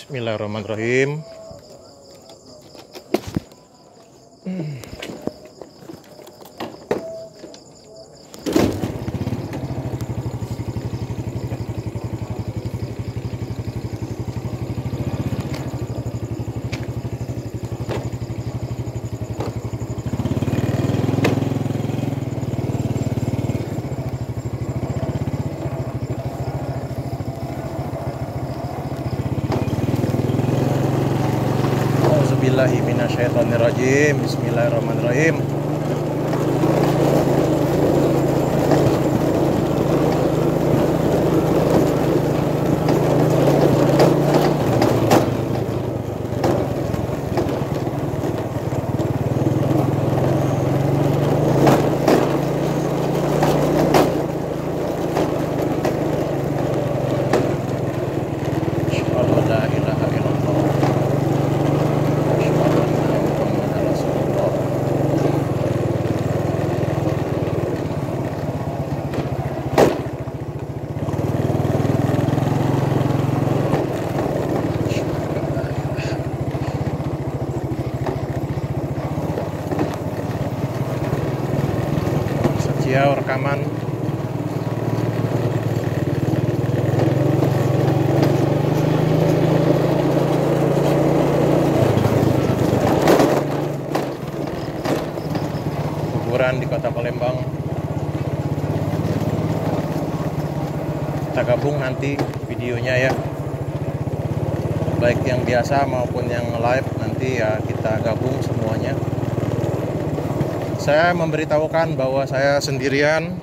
Bismillahirrahmanirrahim. Auzubillahi minasyaitonirrajim. Bismillahirrahmanirrahim. Ya, rekaman. Kuburan di Kota Palembang. Kita gabung nanti videonya ya. Baik yang biasa maupun yang live nanti ya kita gabung semuanya. Saya memberitahukan bahwa saya sendirian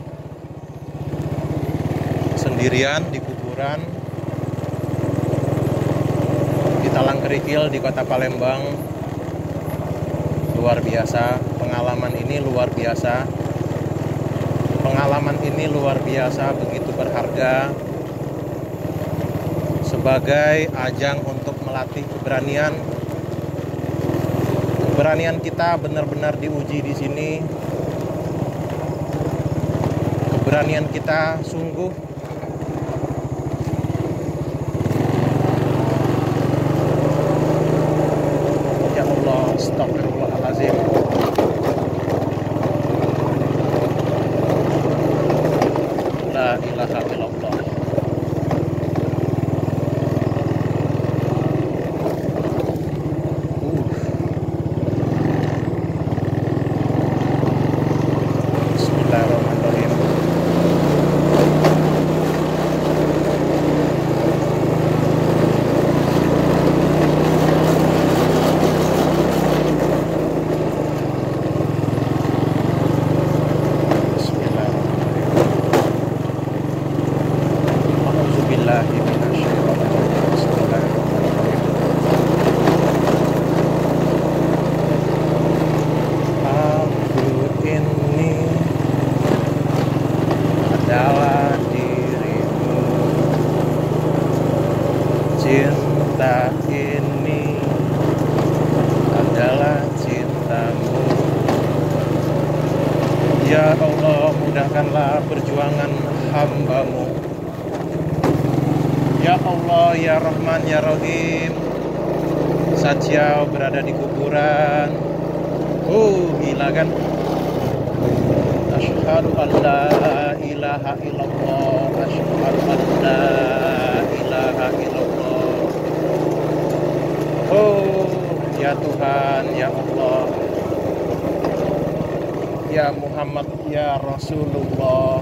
di kuburan di Talang Kerikil di Kota Palembang. Luar biasa, pengalaman ini luar biasa. Pengalaman ini luar biasa, begitu berharga sebagai ajang untuk melatih keberanian. Keberanian kita benar-benar diuji di sini. Keberanian kita sungguh ya Allah, astagfirullahaladzim. La ilaha illallah. Cinta ini adalah cintamu. Ya Allah, mudahkanlah perjuangan hamba-Mu. Ya Allah, ya Rahman, ya Rahim. Saat berada di kuburan, gila kan? Asyhadu an la ilaha illallah. Asyhadu an la ilaha illallah. Oh, ya Tuhan, ya Allah, ya Muhammad, ya Rasulullah.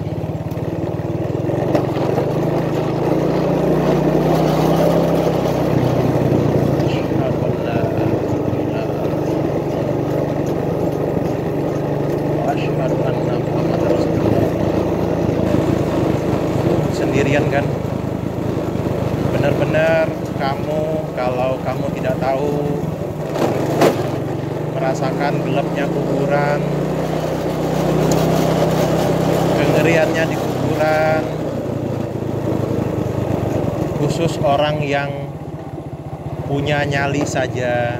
Sendirian kan? Benar-benar kamu, kalau kamu tidak tahu merasakan gelapnya kuburan, kengeriannya di kuburan, khusus orang yang punya nyali saja,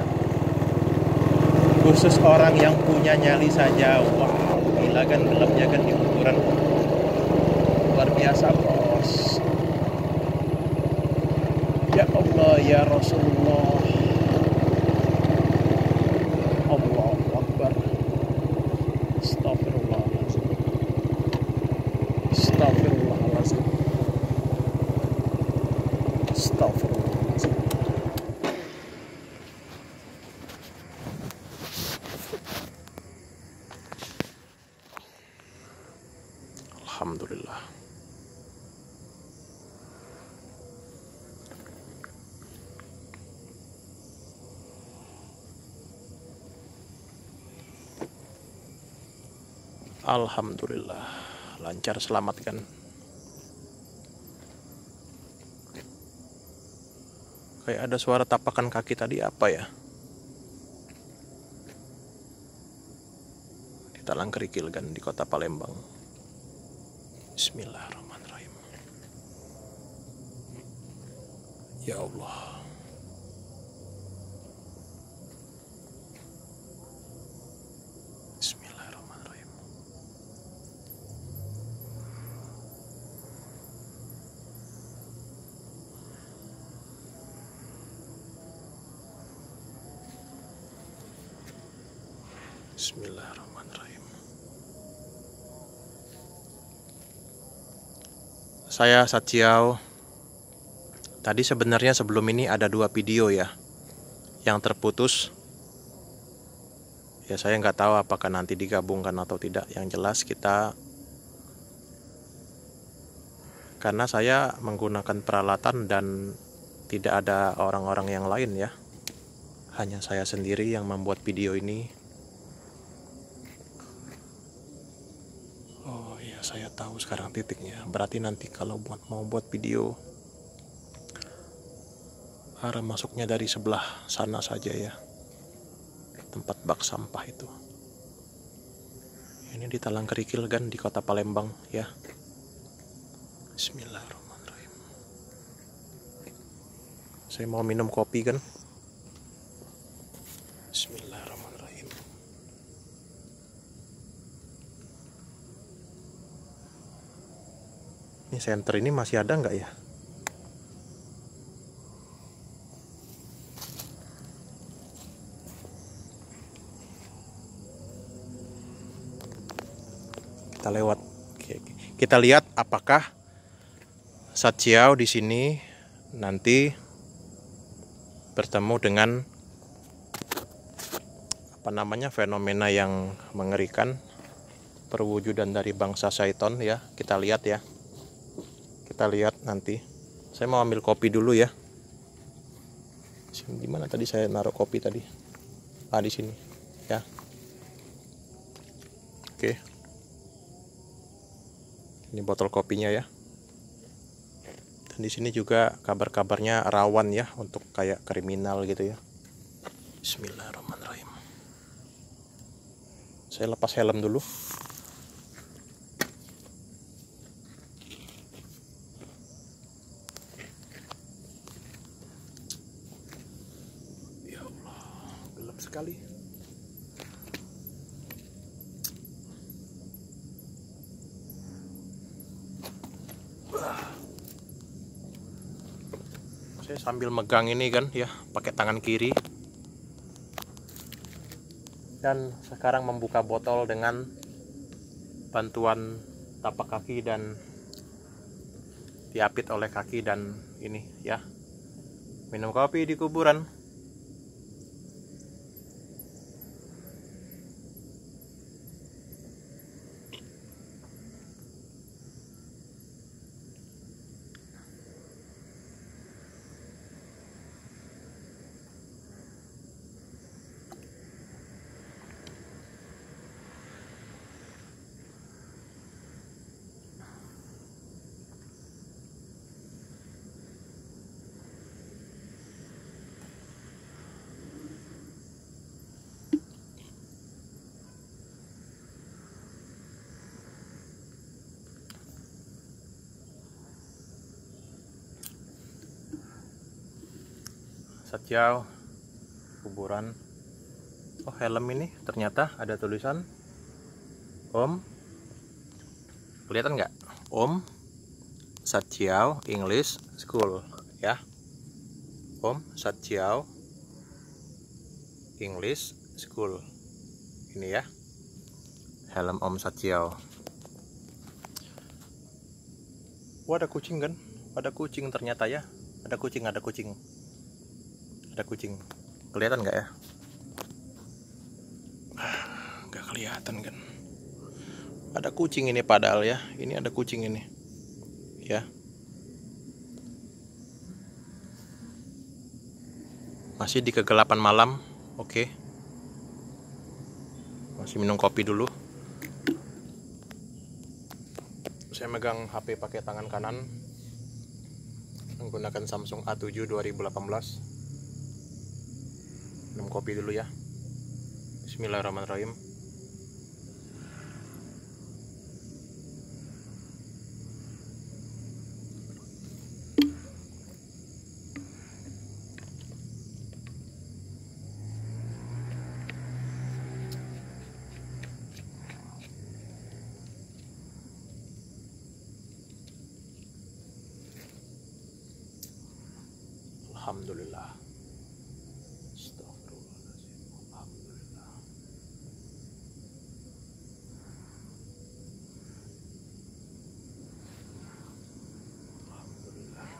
khusus orang yang punya nyali saja. Wow, gila kan gelapnya kan di kuburan, luar biasa bos. Ya Allah. Allah ya Rasulullah. Allahu Akbar. Astagfirullahaladzim. Astagfirullahaladzim. Astagfirullahaladzim. Alhamdulillah. Alhamdulillah, lancar, selamat kan. Kayak ada suara tapakan kaki tadi, apa ya? Di Talang Kerikil kan, di kota Palembang. Bismillahirrahmanirrahim. Ya Allah. Bismillahirrahmanirrahim. Saya Sachiao. Tadi sebenarnya sebelum ini ada 2 video ya yang terputus. Ya saya nggak tahu apakah nanti digabungkan atau tidak. Yang jelas kita, karena saya menggunakan peralatan dan tidak ada orang-orang yang lain ya, hanya saya sendiri yang membuat video ini. Oh iya, saya tahu sekarang titiknya. Berarti nanti kalau mau buat video, arah masuknya dari sebelah sana saja ya, tempat bak sampah itu. Ini di Talang Kerikil kan, di kota Palembang ya. Bismillahirrahmanirrahim. Saya mau minum kopi kan. Bismillahirrahmanirrahim. Ini senter ini masih ada nggak ya? Kita lewat. Kita lihat apakah Sachiao di sini nanti bertemu dengan fenomena yang mengerikan, perwujudan dari bangsa syaiton ya. Kita lihat ya. Kita lihat nanti. Saya mau ambil kopi dulu ya. Di mana tadi saya naruh kopi tadi? Di sini ya. Oke. Ini botol kopinya ya. Dan di sini juga kabar-kabarnya rawan ya untuk kayak kriminal gitu ya. Bismillahirrahmanirrahim. Saya lepas helm dulu. Ya Allah, gelap sekali. Saya sambil megang ini kan ya, pakai tangan kiri. Dan sekarang membuka botol dengan bantuan tapak kaki dan diapit oleh kaki dan ini ya. Minum kopi di kuburan. Sachiao, kuburan. Oh, helm ini ternyata ada tulisan Om. Kelihatan nggak? Om Sachiao English School ya. Om Satjiao English School. Ini ya, helm Om Satjiao. Wah, ada kucing kan? Ada kucing ternyata ya. Ada kucing. Ada kucing. Kelihatan nggak ya? Nggak kelihatan kan? Ada kucing ini padahal ya. Ini ada kucing ini. Ya. Masih di kegelapan malam. Oke. Masih minum kopi dulu. Saya megang HP pakai tangan kanan, menggunakan Samsung A7 2018. Minum kopi dulu ya. Bismillahirrahmanirrahim. Alhamdulillah. Astagfirullahaladzim. Alhamdulillah. Alhamdulillah.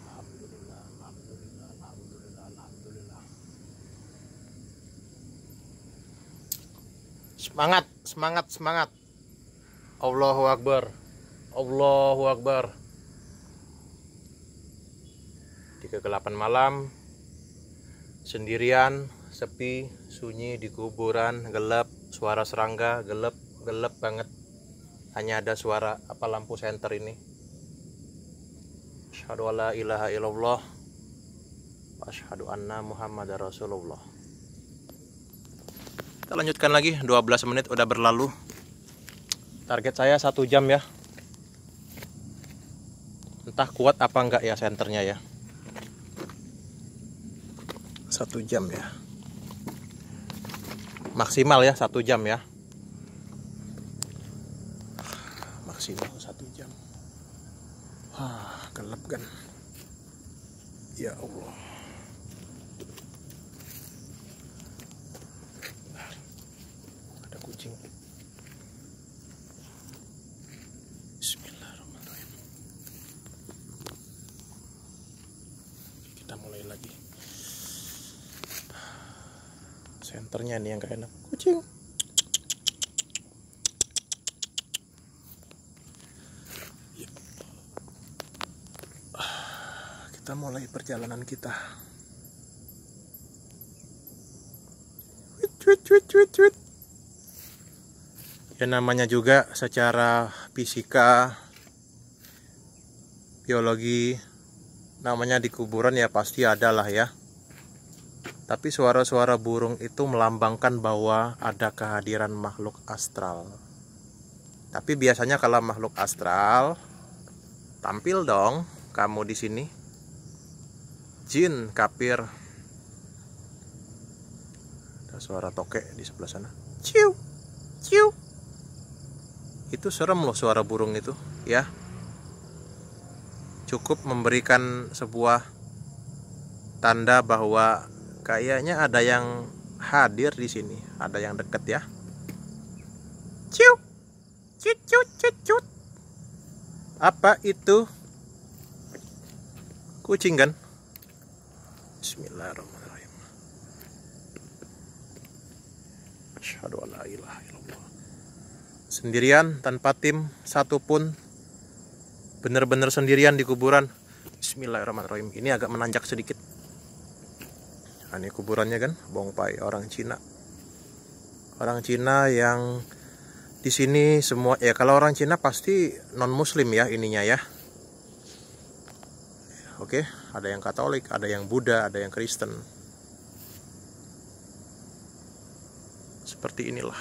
Alhamdulillah. Alhamdulillah. Alhamdulillah. Alhamdulillah. Semangat, semangat, semangat. Allahu Akbar. Allahu Akbar. Di kegelapan malam, sendirian, sepi, sunyi di kuburan, gelap, suara serangga, gelap banget. Hanya ada suara lampu senter ini. Asyhadu alla ilaha illallah wa asyhadu anna Muhammadar Rasulullah. Kita lanjutkan lagi, 12 menit udah berlalu. Target saya 1 jam ya. Entah kuat apa enggak ya senternya ya. 1 jam ya, maksimal ya 1 jam ya, maksimal 1 jam. Gelap kan ya Allah. Ada kucing. Bismillahirrahmanirrahim. Kita mulai lagi. Senternya nih yang gak enak. Kucing. Ya. Kita mulai perjalanan kita. Wit. Ya namanya juga secara fisika, biologi, namanya di kuburan ya pasti ada lah ya. Tapi suara-suara burung itu melambangkan bahwa ada kehadiran makhluk astral. Tapi biasanya kalau makhluk astral, tampil dong kamu di sini. Jin, kafir. Ada suara tokek di sebelah sana. Ciu, ciu. Itu serem loh suara burung itu, ya. Cukup memberikan sebuah tanda bahwa kayaknya ada yang hadir di sini, ada yang deket ya. Ciu, cut. Apa itu? Kucing kan? Bismillahirrahmanirrahim. Asyhadu alla ilaha illallah. Sendirian tanpa tim satupun, bener-bener sendirian di kuburan. Bismillahirrahmanirrahim. Ini agak menanjak sedikit. Ini kuburannya kan, Bongpai, orang Cina. Orang Cina yang di sini semua ya, kalau orang Cina pasti non muslim ya ininya ya. Oke, ada yang Katolik, ada yang Buddha, ada yang Kristen. Seperti inilah.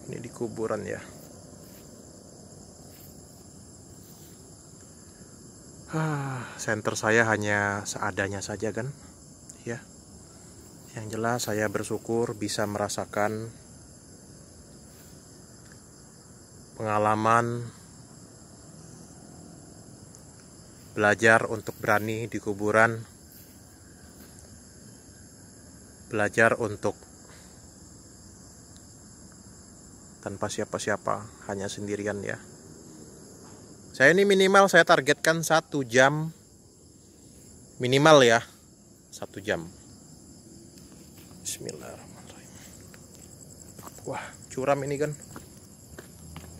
Ini di kuburan ya. Senter saya hanya seadanya saja kan ya. Yang jelas saya bersyukur bisa merasakan pengalaman belajar untuk berani di kuburan, belajar untuk tanpa siapa-siapa, hanya sendirian ya. Saya ini minimal saya targetkan 1 jam minimal ya, 1 jam. Bismillahirrahmanirrahim. Wah, curam ini kan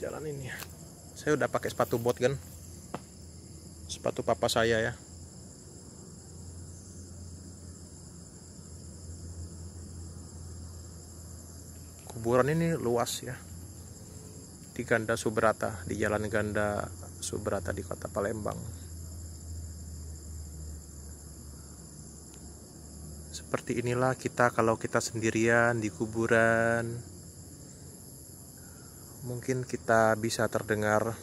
jalan ini. Saya udah pakai sepatu bot kan, sepatu papa saya ya. Kuburan ini luas ya, di Ganda Subrata, di Jalan Ganda Subrata di Kota Palembang. Seperti inilah kita kalau kita sendirian di kuburan. Mungkin kita bisa terdengar,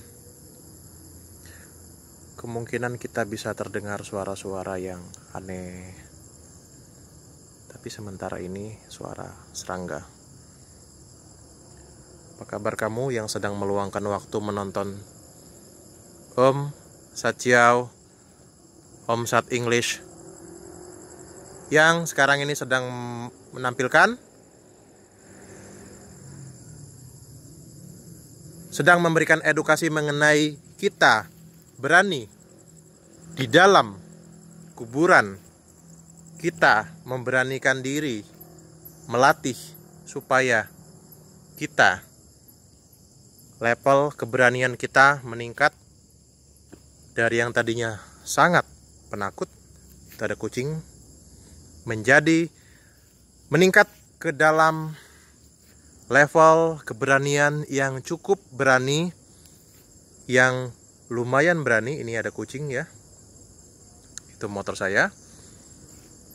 kemungkinan kita bisa terdengar suara-suara yang aneh. Tapi sementara ini suara serangga. Apa kabar kamu yang sedang meluangkan waktu menonton Om Sat Chiao, Om Sat English, yang sekarang ini sedang menampilkan, sedang memberikan edukasi mengenai kita berani di dalam kuburan, kita memberanikan diri, melatih supaya kita level keberanian kita meningkat dari yang tadinya sangat penakut, tak ada kucing, menjadi meningkat ke dalam level keberanian yang cukup berani, yang lumayan berani. Ini ada kucing ya, itu motor saya.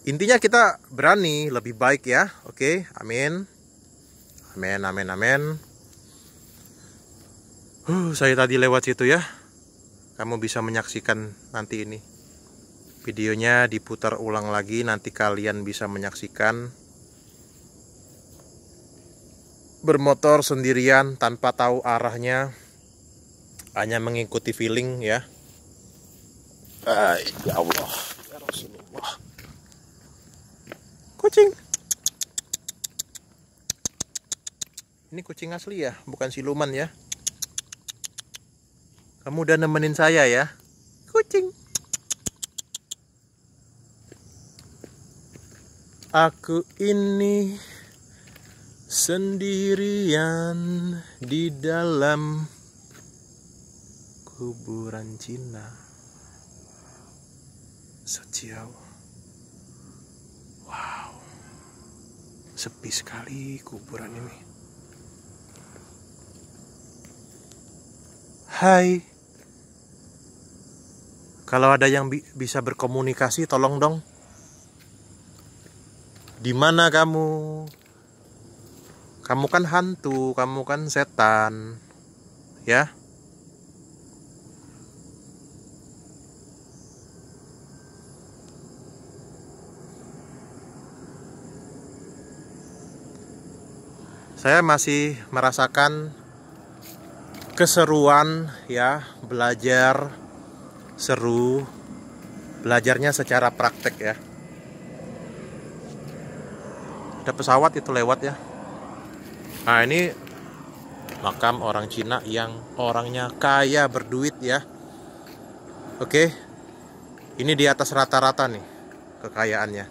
Intinya kita berani lebih baik ya. Oke, amin. Amin, amin, amin. Saya tadi lewat situ ya. Kamu bisa menyaksikan nanti ini. Videonya diputar ulang lagi, nanti kalian bisa menyaksikan. Bermotor sendirian tanpa tahu arahnya, hanya mengikuti feeling ya. Ya Allah, ya Rasulullah. Kucing. Ini kucing asli ya, bukan siluman ya. Kamu udah nemenin saya ya, kucing. Aku ini sendirian di dalam kuburan Cina. Sat Chiao. Wow, sepi sekali kuburan ini. Hai. Kalau ada yang bisa berkomunikasi, tolong dong. Di mana kamu? Kamu kan hantu, kamu kan setan, ya. Saya masih merasakan keseruan ya, belajar seru, belajarnya secara praktek ya. Ada pesawat itu lewat ya. Nah, ini makam orang Cina yang orangnya kaya, berduit ya. Oke, ini di atas rata-rata nih kekayaannya.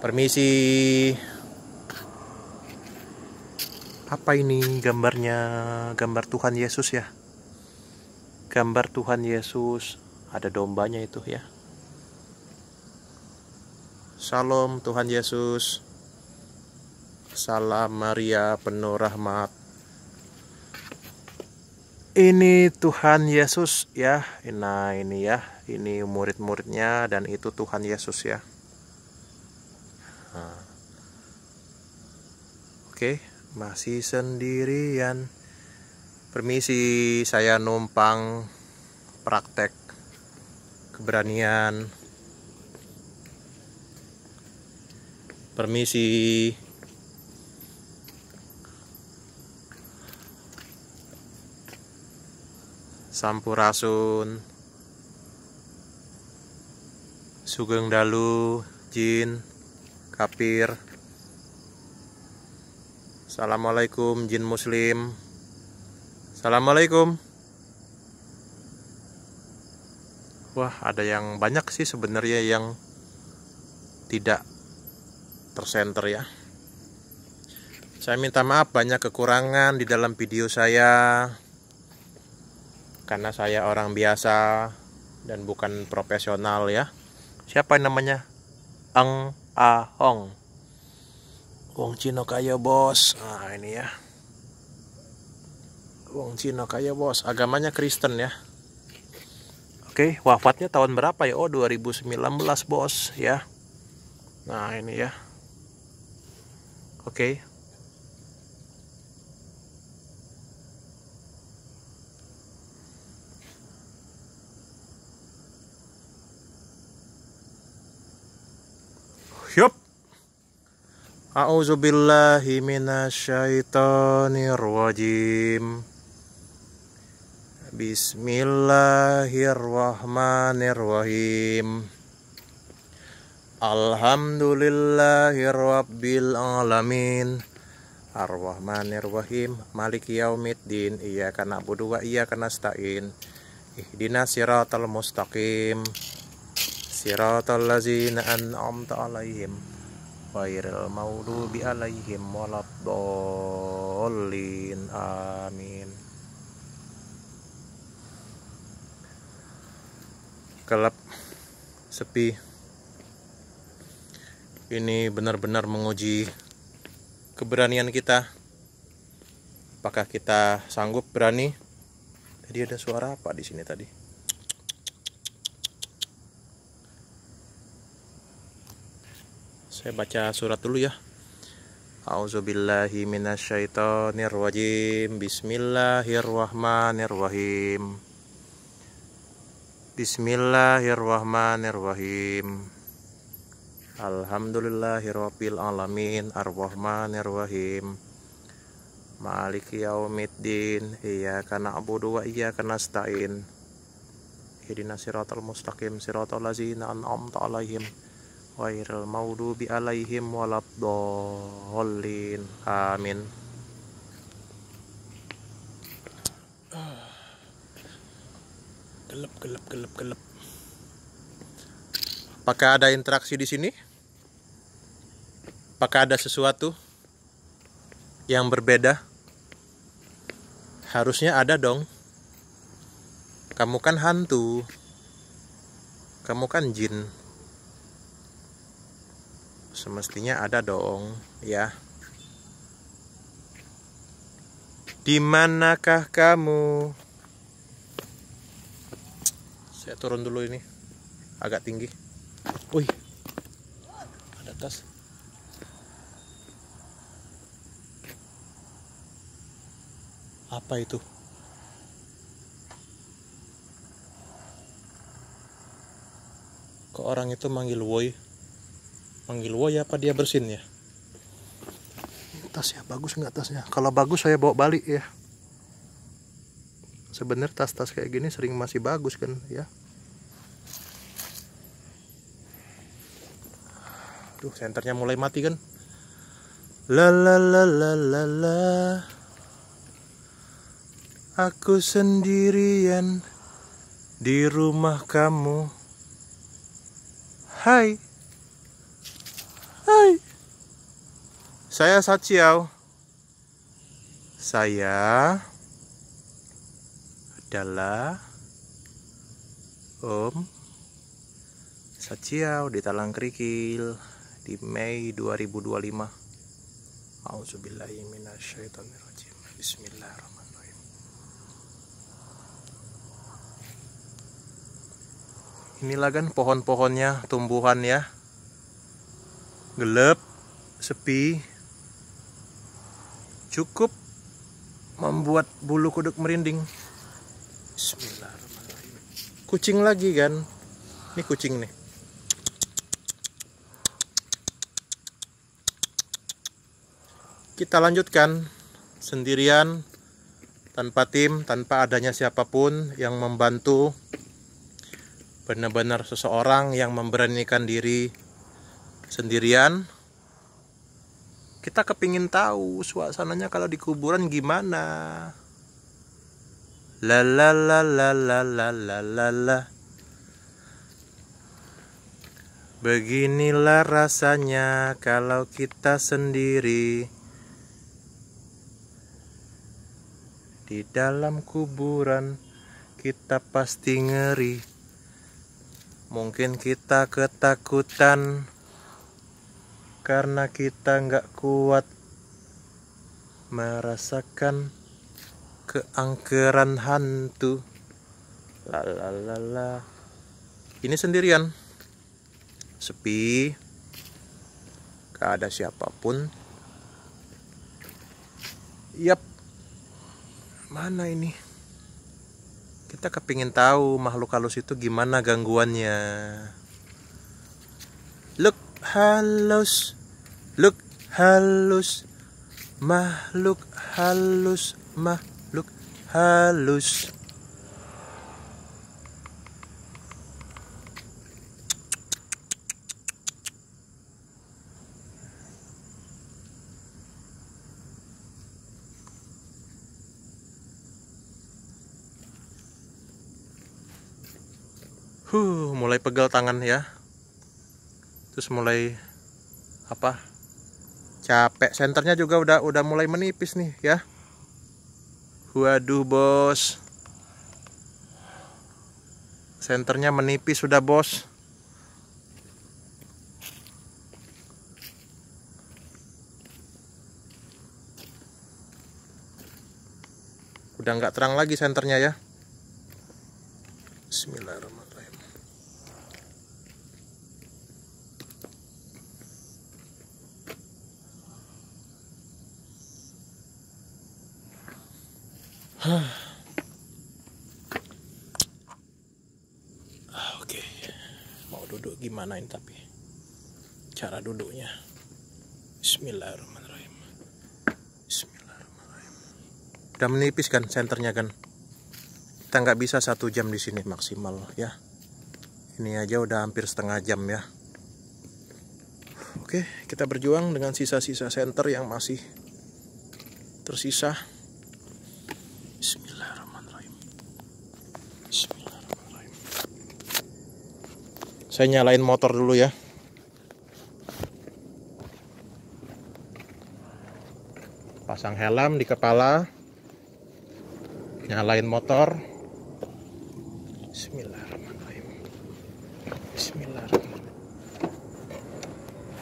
Permisi. Apa ini gambarnya? Gambar Tuhan Yesus ya. Gambar Tuhan Yesus, ada dombanya itu ya. Salam Tuhan Yesus. Salam Maria penuh rahmat. Ini Tuhan Yesus ya. Nah, ini ya. Ini murid-muridnya dan itu Tuhan Yesus ya. Nah. Oke, masih sendirian. Permisi, saya numpang praktek keberanian. Permisi. Sampurasun. Sugeng Dalu, Jin, Kafir. Assalamualaikum Jin Muslim. Assalamualaikum. Wah, ada yang banyak sih sebenarnya yang tidak tersenter ya. Saya minta maaf banyak kekurangan di dalam video saya, karena saya orang biasa dan bukan profesional ya. Siapa yang namanya? Eng Ahong. Wong Cino kaya bos. Nah ini ya, Wong Cino kaya bos. Agamanya Kristen ya. Oke, wafatnya tahun berapa ya? Oh 2019 bos ya. Nah ini ya. Oke. Yup. A'udzubillahi minasyaitonirrajim. Bismillahirrahmanirrahim. Alhamdulillahirabbil alamin. Ar-Rahmanir-Rahim. Maliki yaumiddin. Iyyaka na'budu wa iyyaka nasta'in. Ihdinas siratal mustaqim. Siratal ladzina an'amta 'alaihim ghairil maghdubi 'alaihim waladdallin. Amin. Gelap, sepi. Ini benar-benar menguji keberanian kita. Apakah kita sanggup berani? Tadi ada suara apa di sini tadi? Saya baca surat dulu ya. A'udzubillahi minasyaitonirrajim. Bismillahirrahmanirrahim. Bismillahirrahmanirrahim. Alhamdulillahirabbil alamin. Ar-Rahmanirrahim. Maliki yaumiddin. Iyyaka na'budu wa iyyaka nasta'in. Ihdinas siratal mustaqim. Siratal ladzina an'amta 'alaihim ghairil maghdubi 'alaihim waladdallin. Amin. Gelap. Apakah ada interaksi di sini? Apakah ada sesuatu yang berbeda? Harusnya ada dong. Kamu kan hantu. Kamu kan jin. Semestinya ada dong, ya. Di manakah kamu? Saya turun dulu ini, agak tinggi. Wih, ada tas. Apa itu? Kok orang itu manggil woi? Manggil woi apa dia bersin ya? Tas ya, bagus nggak tasnya? Kalau bagus saya bawa balik ya. Sebenarnya tas-tas kayak gini sering masih bagus kan ya. Duh, senternya mulai mati kan. La la la la la la. Aku sendirian di rumah kamu. Hai. Hai. Saya Sachiao. Saya adalah Om Sachiao di Talang Kerikil di Mei 2025. Auzubillahi minasyaitonirrajim. Bismillahirrahmanirrahim. Inilah kan pohon-pohonnya, tumbuhan ya. Gelap, sepi. Cukup membuat bulu kuduk merinding. Bismillahirrahmanirrahim. Kucing lagi kan? Ini kucing nih. Kita lanjutkan sendirian, tanpa tim, tanpa adanya siapapun yang membantu. benar-benar seseorang yang memberanikan diri sendirian. Kita kepingin tahu suasananya kalau di kuburan gimana. La la la la la la la la la. Beginilah rasanya kalau kita sendiri di dalam kuburan. Kita pasti ngeri. Mungkin kita ketakutan karena kita nggak kuat merasakan keangkeran hantu. Lalalala. Ini sendirian, sepi, gak ada siapapun. Yap, mana ini? Kita kepingin tahu makhluk halus itu gimana gangguannya. Look halus, look halus, makhluk halus, makhluk halus. Mulai pegal tangan ya. Terus mulai capek. Senternya juga udah mulai menipis nih ya. Waduh bos, senternya menipis sudah bos. Udah nggak terang lagi senternya ya. Bismillahirrahmanirrahim. Oke, mau duduk gimana ini tapi cara duduknya. Bismillahirrahmanirrahim. Bismillahirrahmanirrahim. Udah menipis kan senternya kan. Kita nggak bisa 1 jam di sini maksimal ya. Ini aja udah hampir setengah jam ya. Oke, kita berjuang dengan sisa-sisa senter yang masih tersisa. Bismillahirrahmanirrahim. Bismillahirrahmanirrahim. Saya nyalain motor dulu ya. Pasang helm di kepala. Nyalain motor. Bismillahirrahmanirrahim. Bismillahirrahmanirrahim.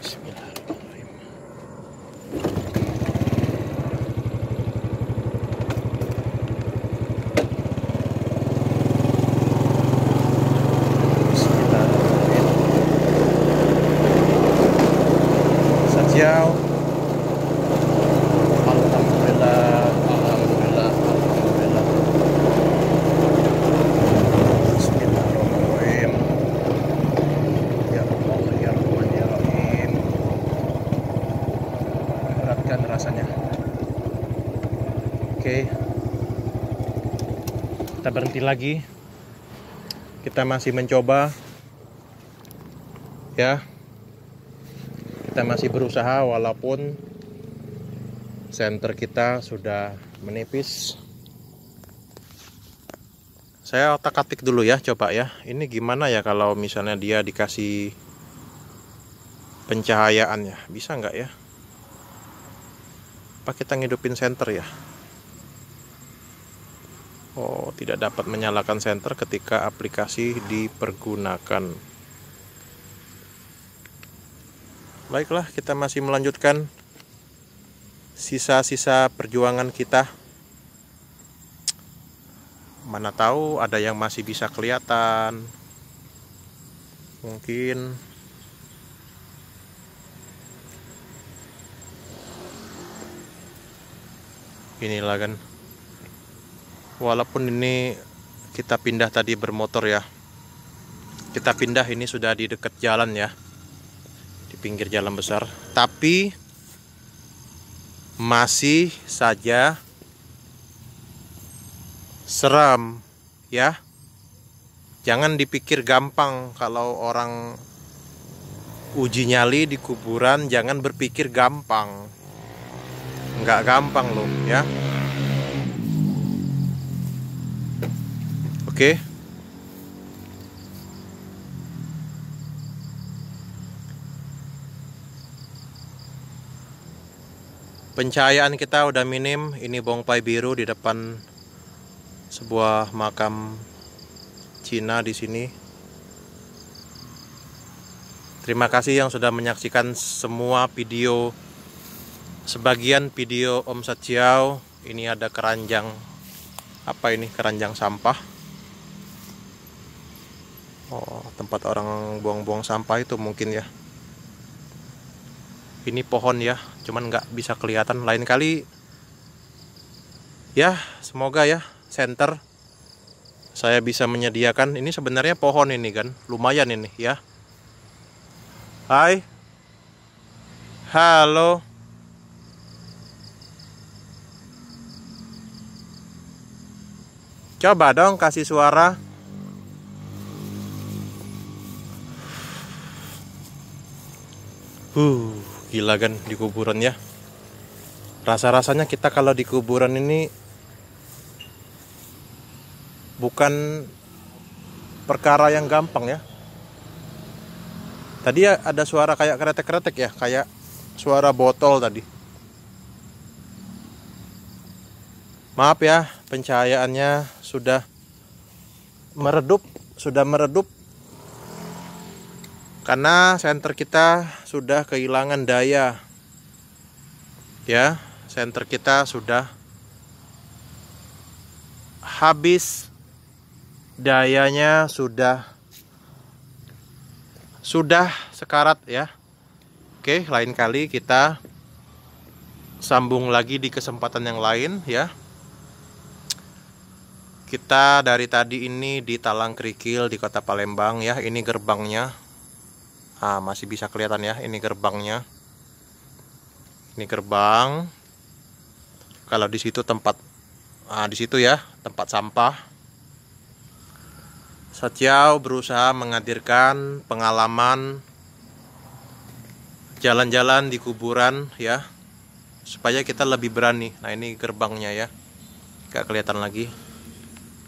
Bismillahirrahmanirrahim. Bismillahirrahmanirrahim. Sajau. Alhamdulillah, alhamdulillah, alhamdulillah. Bismillahirrahmanirrahim. Ya Allah, ya Rahman, ya Rahim. Beratkan rasanya. Oke. Kita berhenti lagi. Kita masih mencoba. Ya. Kita masih berusaha walaupun senter kita sudah menipis. Saya otak-atik dulu ya, coba ya. Ini gimana ya kalau misalnya dia dikasih pencahayaan ya? Bisa nggak ya? Apa kita ngidupin senter ya? Oh, tidak dapat menyalakan senter ketika aplikasi dipergunakan. Baiklah, kita masih melanjutkan sisa-sisa perjuangan kita. Mana tahu ada yang masih bisa kelihatan. Mungkin inilah kan. Walaupun ini kita pindah tadi bermotor ya. Kita pindah ini sudah di dekat jalan ya. Di pinggir jalan besar, tapi masih saja seram ya. Jangan dipikir gampang kalau orang uji nyali di kuburan, jangan berpikir gampang. Nggak gampang loh ya. Oke. Pencahayaan kita udah minim. Ini bongpai biru di depan sebuah makam Cina di sini. Terima kasih yang sudah menyaksikan semua video, sebagian video Om Satyau. Ini ada keranjang, apa ini, keranjang sampah. Oh, tempat orang buang-buang sampah itu mungkin ya. Ini pohon ya, cuman nggak bisa kelihatan. Lain kali ya, semoga ya center saya bisa menyediakan. Ini sebenarnya pohon ini kan, lumayan ini ya. Hai, halo. Coba dong kasih suara. Gila kan di kuburan ya. Rasa-rasanya kita kalau di kuburan ini bukan perkara yang gampang ya. Tadi ya ada suara kayak kretek-kretek ya, kayak suara botol tadi. Maaf ya, pencahayaannya sudah meredup, karena senter kita sudah kehilangan daya. Ya, senter kita sudah habis dayanya, sudah sekarat ya. Oke, lain kali kita sambung lagi di kesempatan yang lain ya. Kita dari tadi ini di Talang Krikil di Kota Palembang ya. Ini gerbangnya. Masih bisa kelihatan ya, ini gerbangnya. Ini gerbang. Kalau di situ tempat di situ ya, tempat sampah. Satyau berusaha menghadirkan pengalaman jalan-jalan di kuburan ya, supaya kita lebih berani. Nah, ini gerbangnya ya. Gak kelihatan lagi.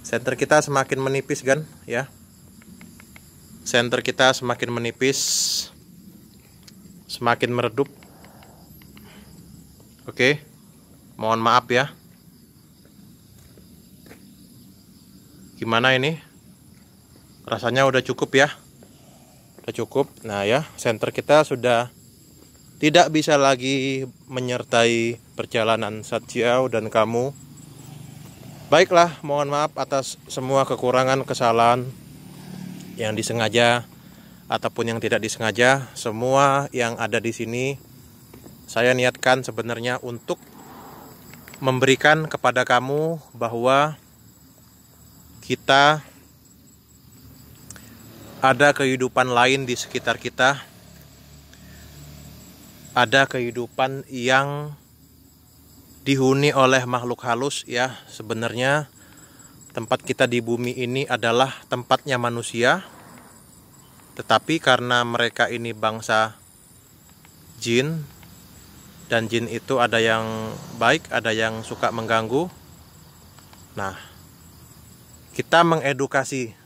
Senter kita semakin menipis kan ya. Senter kita semakin menipis, semakin meredup. Oke, mohon maaf ya. Gimana ini? Rasanya udah cukup ya. Udah cukup. Nah ya, senter kita sudah tidak bisa lagi menyertai perjalanan Satyau dan kamu. Baiklah, mohon maaf atas semua kekurangan, kesalahan yang disengaja ataupun yang tidak disengaja. Semua yang ada di sini saya niatkan sebenarnya untuk memberikan kepada kamu bahwa kita ada kehidupan lain di sekitar kita. Ada kehidupan yang dihuni oleh makhluk halus ya. Sebenarnya tempat kita di bumi ini adalah tempatnya manusia, tetapi karena mereka ini bangsa jin, dan jin itu ada yang baik, ada yang suka mengganggu. Nah, kita mengedukasi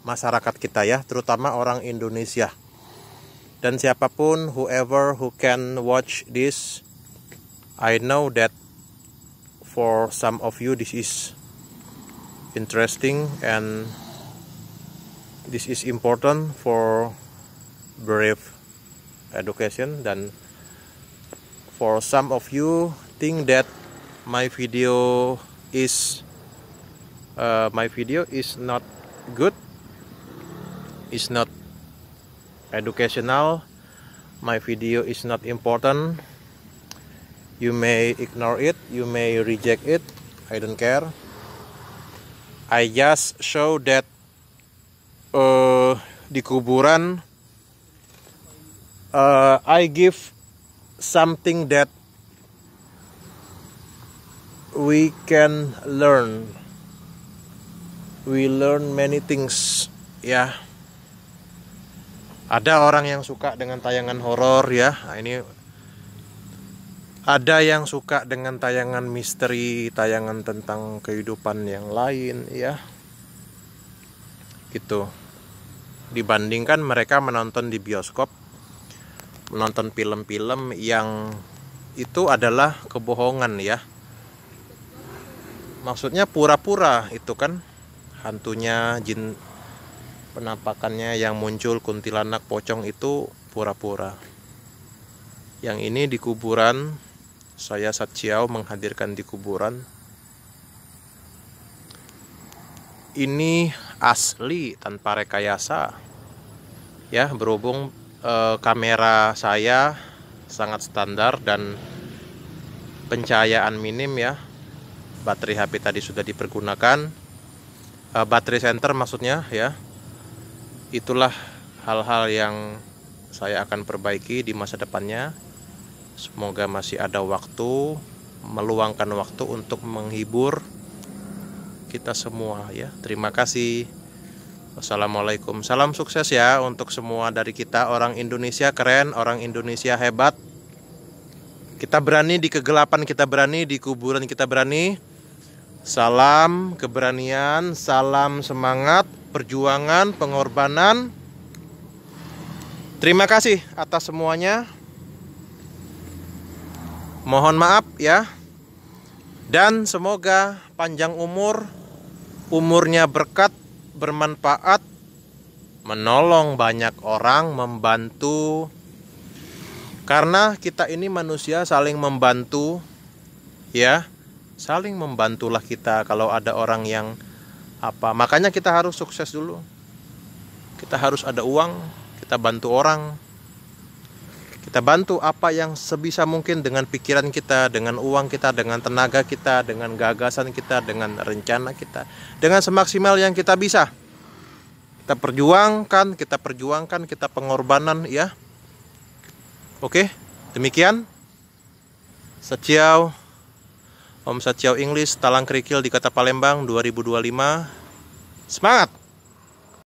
masyarakat kita ya, terutama orang Indonesia. Dan siapapun, whoever who can watch this, I know that for some of you this is interesting and this is important for brief education. Dan for some of you think that my video is not good, is not educational, my video is not important. You may ignore it, you may reject it, I don't care. I just show that di kuburan I give something that we can learn. We learn many things ya. Ada orang yang suka dengan tayangan horor ya. Nah, ini ada yang suka dengan tayangan misteri, tayangan tentang kehidupan yang lain ya. Gitu. Dibandingkan mereka menonton di bioskop, menonton film-film yang itu adalah kebohongan ya. Maksudnya pura-pura itu kan, hantunya, jin, penampakannya yang muncul kuntilanak, pocong itu pura-pura. Yang ini di kuburan, saya Satchiao menghadirkan di kuburan. Ini asli tanpa rekayasa. Ya, berhubung kamera saya sangat standar dan pencahayaan minim ya. Baterai HP tadi sudah dipergunakan. Baterai center maksudnya ya. Itulah hal-hal yang saya akan perbaiki di masa depannya. Semoga masih ada waktu, meluangkan waktu untuk menghibur kita semua ya. Terima kasih. Wassalamualaikum. Salam sukses ya untuk semua dari kita. Orang Indonesia keren, orang Indonesia hebat. Kita berani di kegelapan, kita berani di kuburan, kita berani. Salam keberanian, salam semangat, perjuangan, pengorbanan. Terima kasih atas semuanya. Mohon maaf ya. Dan semoga panjang umur, umurnya berkat, bermanfaat, menolong banyak orang, membantu. Karena kita ini manusia saling membantu ya. Saling membantulah kita kalau ada orang yang apa. Makanya kita harus sukses dulu. Kita harus ada uang, kita bantu orang. Kita bantu apa yang sebisa mungkin dengan pikiran kita, dengan uang kita, dengan tenaga kita, dengan gagasan kita, dengan rencana kita, dengan semaksimal yang kita bisa. Kita perjuangkan, kita pengorbanan ya. Oke, demikian. Satchiao, Om Satchiao English, Talang Kerikil di Kota Palembang 2025. Semangat!